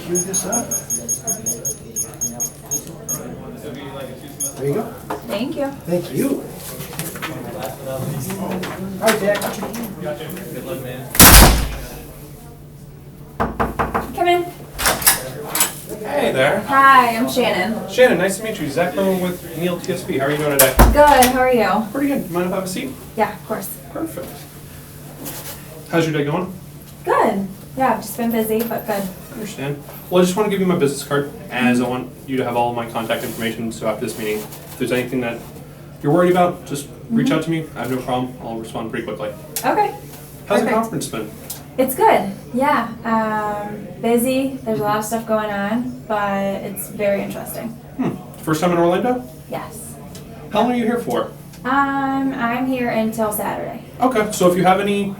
queue this up. There you go. Thank you. Thank you. All right, Jack. Good luck, man. Come in. Hey there. Hi, I'm Shannon. Shannon, nice to meet you. Zach Ruman with Neil TSB. How are you doing today? Good, how are you? Pretty good. Mind if I have a seat? Yeah, of course. Perfect. How's your day going? Good. Yeah, I've just been busy, but good. I understand. Well, I just want to give you my business card, as I want you to have all of my contact information, so after this meeting, if there's anything that you're worried about, just reach out to me. I have no problem. I'll respond pretty quickly. Okay. How's the Perfect. conference been? It's good. Yeah. Busy. There's a lot of stuff going on, but it's very interesting. First time in Orlando? Yes. How long are you here for? I'm here until Saturday. Okay, so if you have any,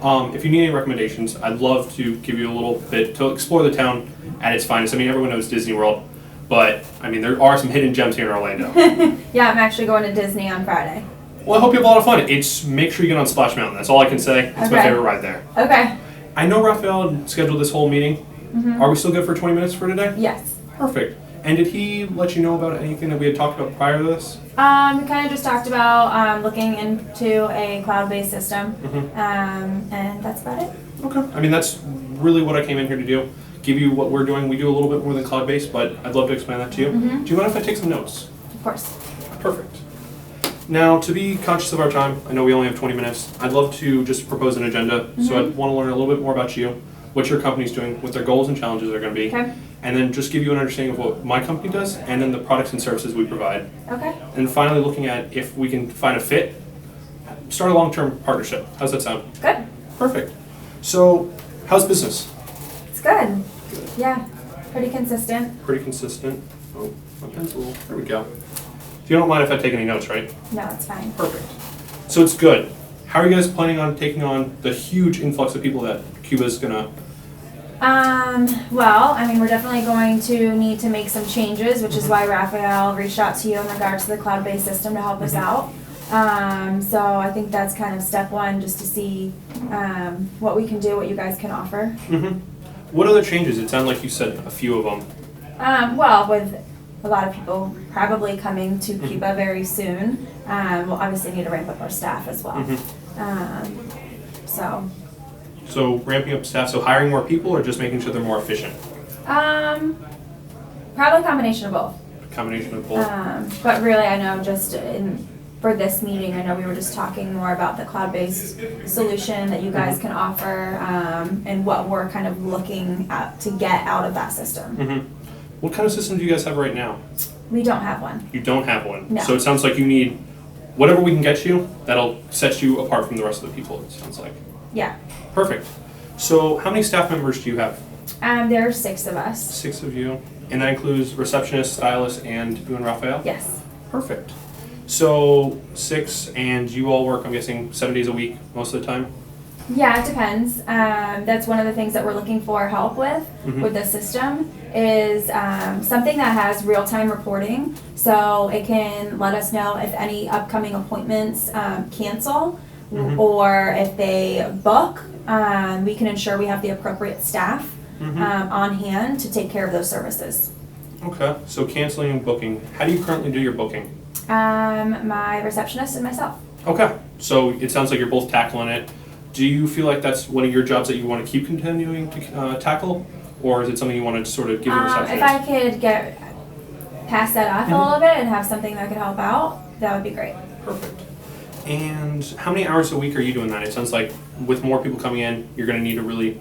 if you need any recommendations, I'd love to give you a little bit to explore the town at its finest. I mean, everyone knows Disney World, but I mean, there are some hidden gems here in Orlando. Yeah, I'm actually going to Disney on Friday. Well, I hope you have a lot of fun. It's make sure you get on Splash Mountain. That's all I can say. It's my Okay. favorite ride there. Okay. I know Raphael scheduled this whole meeting. Are we still good for 20 minutes for today? Yes. Perfect. And did he let you know about anything that we had talked about prior to this? We kind of just talked about looking into a cloud-based system, and that's about it. Okay. I mean, that's really what I came in here to do. Give you what we're doing. We do a little bit more than cloud-based, but I'd love to explain that to you. Do you mind if I take some notes? Of course. Perfect. Now, to be conscious of our time, I know we only have 20 minutes. I'd love to just propose an agenda. So I'd want to learn a little bit more about you, what your company's doing, what their goals and challenges are going to be. Okay. And then just give you an understanding of what my company does, and then the products and services we provide. Okay. And finally, looking at if we can find a fit, start a long-term partnership. How's that sound? Good. Perfect. So, how's business? It's good. Yeah. Pretty consistent. Pretty consistent. Oh, my pencil. There we go. You don't mind if I take any notes, right? No, it's fine. Perfect. So it's good. How are you guys planning on taking on the huge influx of people that Cuba's gonna? Well, I mean, we're definitely going to need to make some changes, which is why Raphael reached out to you in regards to the cloud-based system to help us out. So I think that's kind of step one, just to see what we can do, what you guys can offer. What other changes? It sounded like you said a few of them. Well, with a lot of people probably coming to Cuba very soon, we'll obviously need to ramp up our staff as well. So ramping up staff, so hiring more people or just making sure they're more efficient? Probably a combination of both. Combination of both. But really, I know just for this meeting, I know we were just talking more about the cloud-based solution that you guys can offer, and what we're kind of looking at to get out of that system. What kind of system do you guys have right now? We don't have one. You don't have one. No. So it sounds like you need whatever we can get you that'll set you apart from the rest of the people, it sounds like. Yeah. Perfect. So how many staff members do you have? There are 6 of us. 6 of you. And that includes receptionists, stylists, and you and Raphael? Yes. Perfect. So 6, and you all work, I'm guessing, 7 days a week most of the time? Yeah, it depends. That's one of the things that we're looking for help with the system is something that has real-time reporting, so it can let us know if any upcoming appointments cancel or if they book. We can ensure we have the appropriate staff on hand to take care of those services. Okay, so canceling and booking. How do you currently do your booking? My receptionist and myself. Okay, so it sounds like you're both tackling it. Do you feel like that's one of your jobs that you want to keep continuing to tackle? Or is it something you want to sort of give your receptionist? If I could pass that off a little bit and have something that could help out, that would be great. Perfect. And how many hours a week are you doing that? It sounds like with more people coming in, you're going to need to really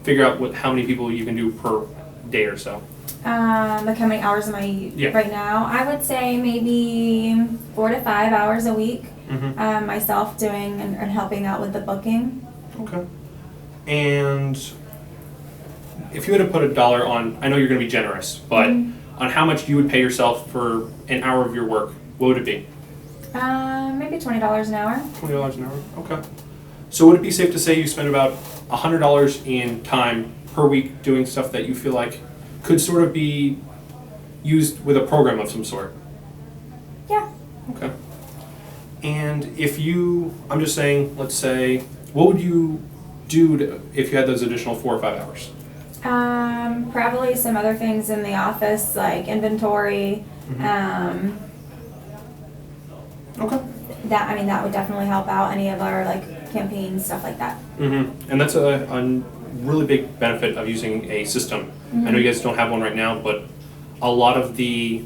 figure out how many people you can do per day or so. Like how many hours am I right now? I would say maybe 4 to 5 hours a week. Myself doing and helping out with the booking. Okay. And if you had to put a dollar on, I know you're going to be generous, but on how much you would pay yourself for an hour of your work, what would it be? Maybe $20 an hour. $20 an hour, okay. So would it be safe to say you spend about $100 in time per week doing stuff that you feel like could sort of be used with a program of some sort? Yeah. Okay. And if you, I'm just saying, let's say, what would you do if you had those additional 4 or 5 hours? Probably some other things in the office like inventory. Okay. That would definitely help out any of our like campaigns, stuff like that. And that's a really big benefit of using a system. I know you guys don't have one right now, but a lot of the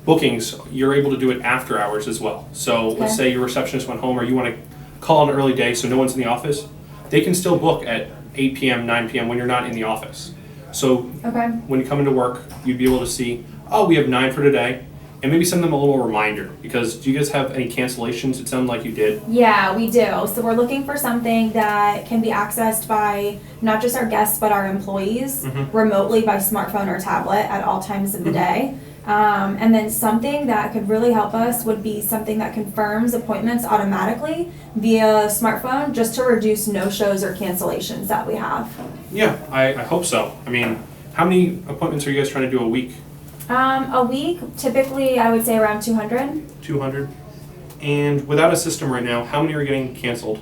bookings, you're able to do it after hours as well. So let's say your receptionist went home or you want to call on an early day so no one's in the office, they can still book at 8 p.m., 9 p.m. when you're not in the office. So when you come into work, you'd be able to see, oh, we have 9 for today, and maybe send them a little reminder. Because do you guys have any cancellations? It sounded like you did. Yeah, we do. So we're looking for something that can be accessed by not just our guests but our employees remotely by smartphone or tablet at all times of the day. And then something that could really help us would be something that confirms appointments automatically via smartphone, just to reduce no-shows or cancellations that we have. Yeah, I hope so. I mean, how many appointments are you guys trying to do a week? A week, typically I would say around 200. 200. And without a system right now, how many are getting canceled?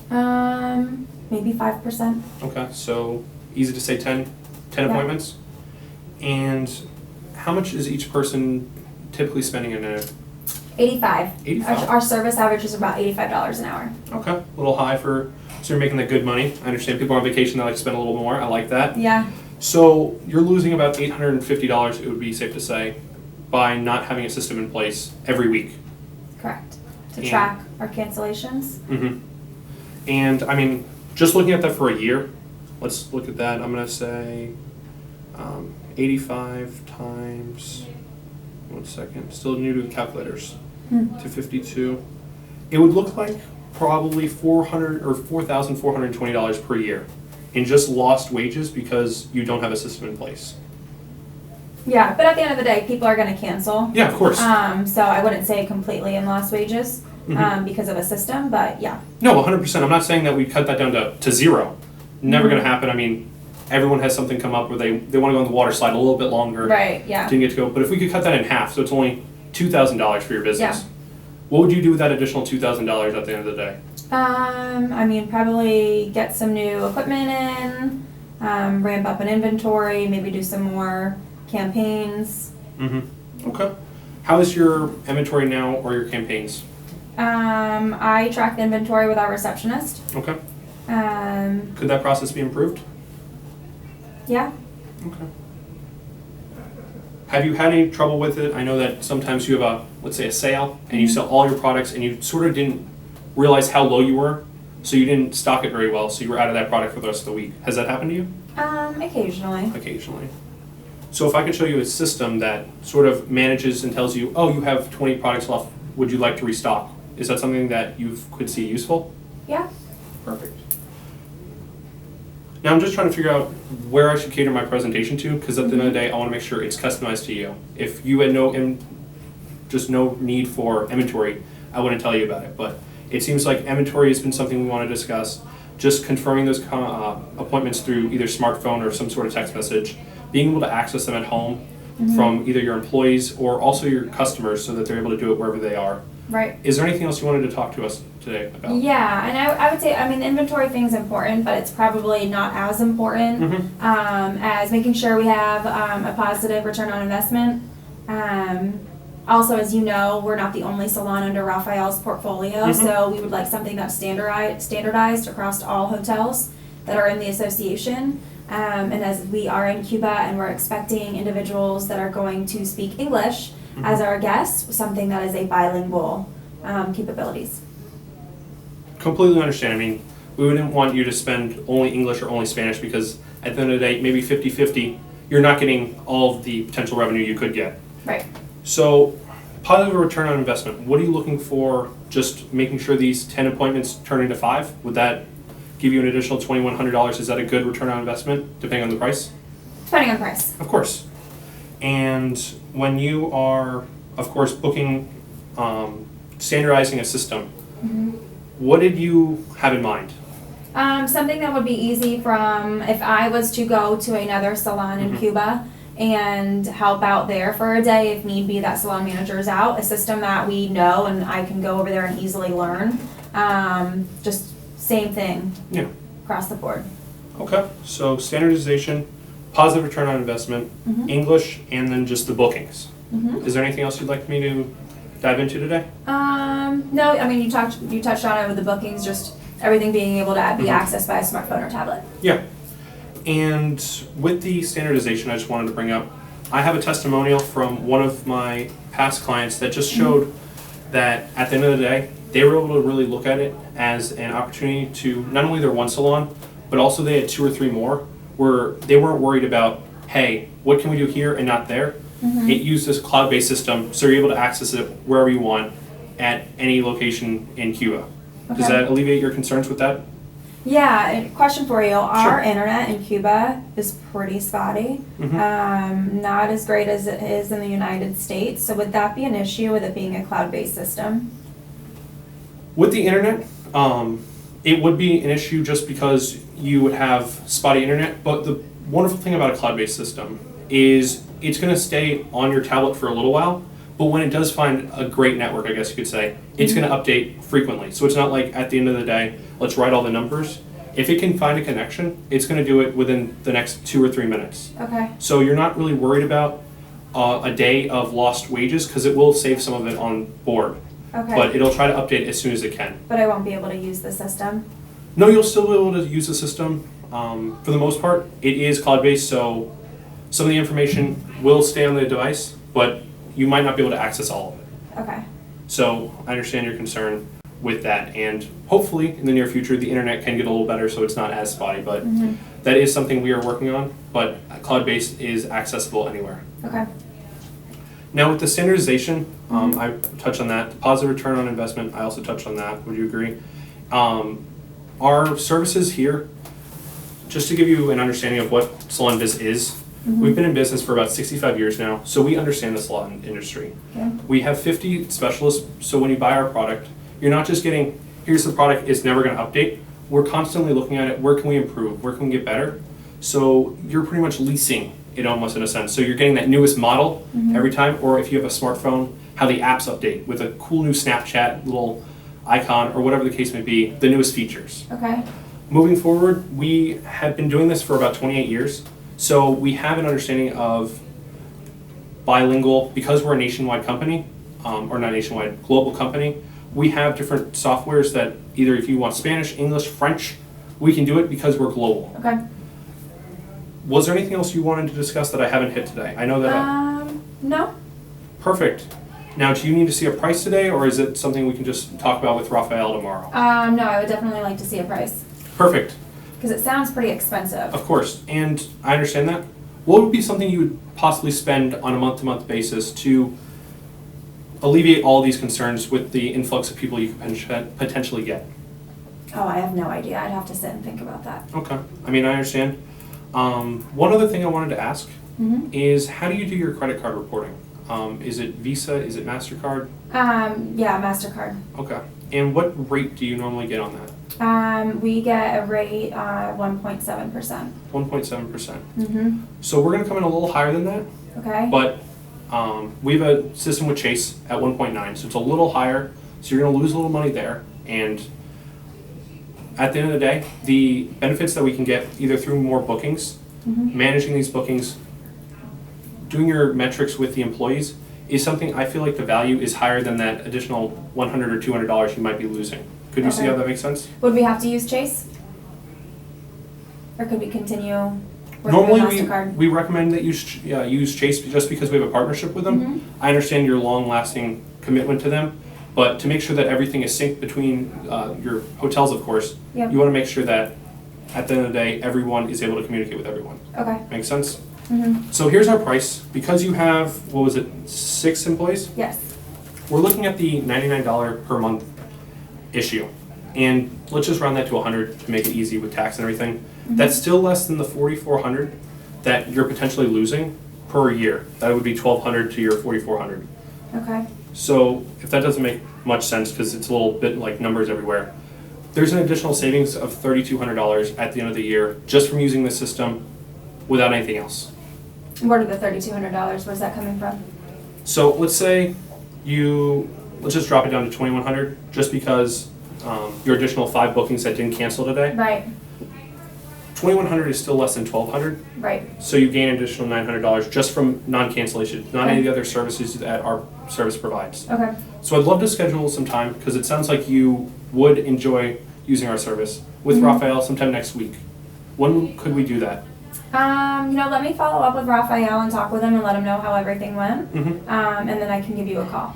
Maybe 5%. Okay, so easy to say 10 appointments. And how much is each person typically spending in a 85. 85? Our service average is about $85 an hour. Okay, a little high so you're making that good money. I understand people on vacation, they like to spend a little more. I like that. Yeah. So you're losing about $850, it would be safe to say, by not having a system in place every week. Correct. To track our cancellations. And I mean, just looking at that for a year, let's look at that. I'm going to say 85 times, 1 second, still new to the calculators, to 52. It would look like probably $400 or $4,420 per year in just lost wages because you don't have a system in place. Yeah, but at the end of the day, people are going to cancel. Yeah, of course. So I wouldn't say completely in lost wages because of a system, but yeah. No, 100%. I'm not saying that we cut that down to zero. Never going to happen. I mean, everyone has something come up where they want to go on the water slide a little bit longer. Right, yeah. Didn't get to go. But if we could cut that in half, so it's only $2,000 for your business. Yeah. What would you do with that additional $2,000 at the end of the day? Probably get some new equipment in, ramp up an inventory, maybe do some more campaigns. Okay. How is your inventory now or your campaigns? I track the inventory with our receptionist. Okay. Could that process be improved? Yeah. Okay. Have you had any trouble with it? I know that sometimes you have let's say a sale, and you sell all your products and you sort of didn't realize how low you were, so you didn't stock it very well, so you were out of that product for the rest of the week. Has that happened to you? Occasionally. Occasionally. So if I could show you a system that sort of manages and tells you, oh, you have 20 products left, would you like to restock? Is that something that you could see useful? Yeah. Perfect. Now I'm just trying to figure out where I should cater my presentation to, because at the end of the day, I want to make sure it's customized to you. If you had no need for inventory, I wouldn't tell you about it. But it seems like inventory has been something we want to discuss. Just confirming those appointments through either smartphone or some sort of text message, being able to access them at home from either your employees or also your customers, so that they're able to do it wherever they are. Right. Is there anything else you wanted to talk to us today about? Yeah, and I would say, the inventory thing's important, but it's probably not as important as making sure we have a positive return on investment. Also, as you know, we're not the only salon under Raphael's portfolio, so we would like something that's standardized across all hotels that are in the association. And as we are in Cuba and we're expecting individuals that are going to speak English as our guests, something that is a bilingual capabilities. Completely understand. I mean, we wouldn't want you to spend only English or only Spanish, because at the end of the day, maybe 50-50, you're not getting all of the potential revenue you could get. Right. So, positive return on investment. What are you looking for? Just making sure these 10 appointments turn into 5? Would that give you an additional $2,100? Is that a good return on investment, depending on the price? Depending on price. Of course. And when you are, of course, booking, standardizing a system, what did you have in mind? Something that would be easy from if I was to go to another salon in Cuba and help out there for a day, if need be, that salon manager is out, a system that we know and I can go over there and easily learn. Just same thing across the board. Okay, so standardization, positive return on investment, English, and then just the bookings. Is there anything else you'd like me to dive into today? No, I mean, you touched on it with the bookings, just everything being able to be accessed by a smartphone or tablet. Yeah. And with the standardization, I just wanted to bring up, I have a testimonial from one of my past clients that just showed that at the end of the day, they were able to really look at it as an opportunity to not only their one salon, but also they had 2 or 3 more where they weren't worried about, hey, what can we do here and not there? It used this cloud-based system, so you're able to access it wherever you want at any location in Cuba. Does Okay. that alleviate your concerns with that? Yeah, and question for you. Our Sure. internet in Cuba is pretty spotty. Not as great as it is in the United States. So would that be an issue with it being a cloud-based system? With the internet, it would be an issue just because you would have spotty internet, but the wonderful thing about a cloud-based system is it's going to stay on your tablet for a little while, but when it does find a great network, I guess you could say, it's going to update frequently. So it's not like at the end of the day, let's write all the numbers. If it can find a connection, it's going to do it within the next 2 or 3 minutes. Okay. So you're not really worried about a day of lost wages because it will save some of it on board. Okay. But it'll try to update as soon as it can. But I won't be able to use the system. No, you'll still be able to use the system. For the most part, it is cloud-based, so some of the information will stay on the device, but you might not be able to access all of it. Okay. So I understand your concern with that, and hopefully in the near future the internet can get a little better so it's not as spotty, but that is something we are working on, but cloud-based is accessible anywhere. Okay. Now with the standardization, I touched on that. The positive return on investment, I also touched on that. Would you agree? Our services here, just to give you an understanding of what SalonViz is, we've been in business for about 65 years now, so we understand the salon industry. Okay. We have 50 specialists, so when you buy our product, you're not just getting, here's the product, it's never going to update. We're constantly looking at it, where can we improve, where can we get better? So you're pretty much leasing it almost in a sense. So you're getting that newest model every time, or if you have a smartphone, how the apps update with a cool new Snapchat little icon or whatever the case may be, the newest features. Okay. Moving forward, we have been doing this for about 28 years. So we have an understanding of bilingual, because we're a nationwide company, or not nationwide, global company, we have different softwares that either if you want Spanish, English, French, we can do it because we're global. Okay. Was there anything else you wanted to discuss that I haven't hit today? I know that. No. Perfect. Now, do you need to see a price today, or is it something we can just talk about with Raphael tomorrow? No, I would definitely like to see a price. Perfect. Because it sounds pretty expensive. Of course, and I understand that. What would be something you would possibly spend on a month-to-month basis to alleviate all these concerns with the influx of people you could potentially get? Oh, I have no idea. I'd have to sit and think about that. Okay. I mean, I understand. One other thing I wanted to ask is, how do you do your credit card reporting? Is it Visa? Is it MasterCard? Yeah, MasterCard. Okay. And what rate do you normally get on that? We get a rate 1.7%. 1.7%. So we're going to come in a little higher than that, Okay. but we have a system with Chase at 1.9, so it's a little higher. So you're going to lose a little money there, and at the end of the day, the benefits that we can get either through more bookings, managing these bookings, doing your metrics with the employees is something I feel like the value is higher than that additional $100 or $200 you might be losing. Could you see Okay. how that makes sense? Would we have to use Chase? Or could we continue with Normally, MasterCard? we recommend that you use Chase just because we have a partnership with them. I understand your long-lasting commitment to them, but to make sure that everything is synced between your hotels, of course, Yep. you want to make sure that at the end of the day, everyone is able to communicate with everyone. Okay. Make sense? So here's our price. Because you have, what was it, 6 employees? Yes. We're looking at the $99 per month issue. And let's just round that to 100 to make it easy with tax and everything. That's still less than the $4,400 that you're potentially losing per year. That would be $1,200 to your $4,400. Okay. So if that doesn't make much sense because it's a little bit like numbers everywhere, there's an additional savings of $3,200 at the end of the year just from using the system without anything else. Where did the $3,200? Where's that coming from? So let's say let's just drop it down to $2,100 just because your additional 5 bookings that didn't cancel today. Right. $2,100 is still less than $1,200. Right. So you gain an additional $900 just from non-cancellation, not Okay. any of the other services that our service provides. Okay. So I'd love to schedule some time because it sounds like you would enjoy using our service with Raphael sometime next week. When could we do that? Let me follow up with Raphael and talk with him and let him know how everything went. Mm-hmm. And then I can give you a call.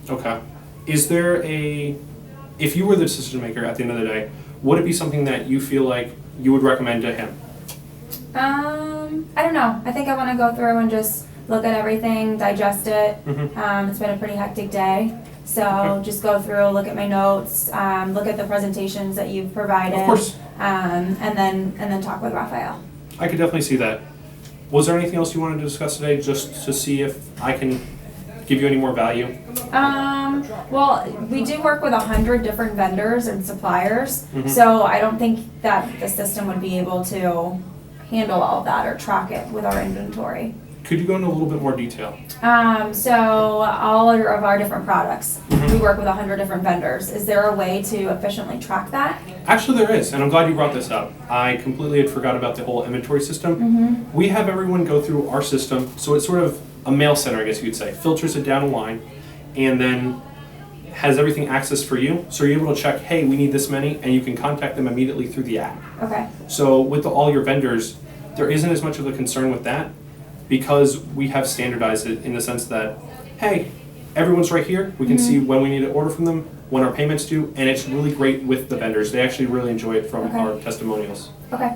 Okay. Is there if you were the decision maker at the end of the day, would it be something that you feel like you would recommend to him? I don't know. I think I want to go through and just look at everything, digest it. Mm-hmm. It's been a pretty hectic day. So Okay. just go through, look at my notes, look at the presentations that you've provided. Of course. And then talk with Raphael. I could definitely see that. Was there anything else you wanted to discuss today just to see if I can give you any more value? Well, we do work with 100 different vendors and suppliers, Mhm. so I don't think that the system would be able to handle all of that or track it with our inventory. Could you go into a little bit more detail? So all of our different products, Mhm. we work with 100 different vendors. Is there a way to efficiently track that? Actually, there is, and I'm glad you brought this up. I completely had forgot about the whole inventory system. We have everyone go through our system, so it's sort of a mail center, I guess you could say. Filters it down a line, and then has everything accessed for you. So you're able to check, hey, we need this many, and you can contact them immediately through the app. Okay. So with all your vendors, there isn't as much of a concern with that because we have standardized it in the sense that, hey, everyone's right here. We can see when we need to order from them, when our payments due, and it's really great with the vendors. They actually really enjoy it from Okay. our testimonials. Okay.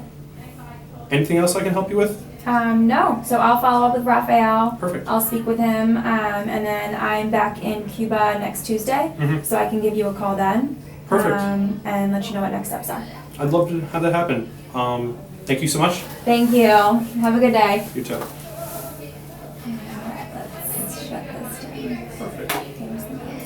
Anything else I can help you with? No. So I'll follow up with Raphael. Perfect. I'll speak with him, and then I'm back in Cuba next Tuesday, Mhm. so I can give you a call then. Perfect. And let you know what next steps are. I'd love to have that happen. Thank you so much. Thank you. Have a good day. You too. Alright, let's shut this down. Perfect.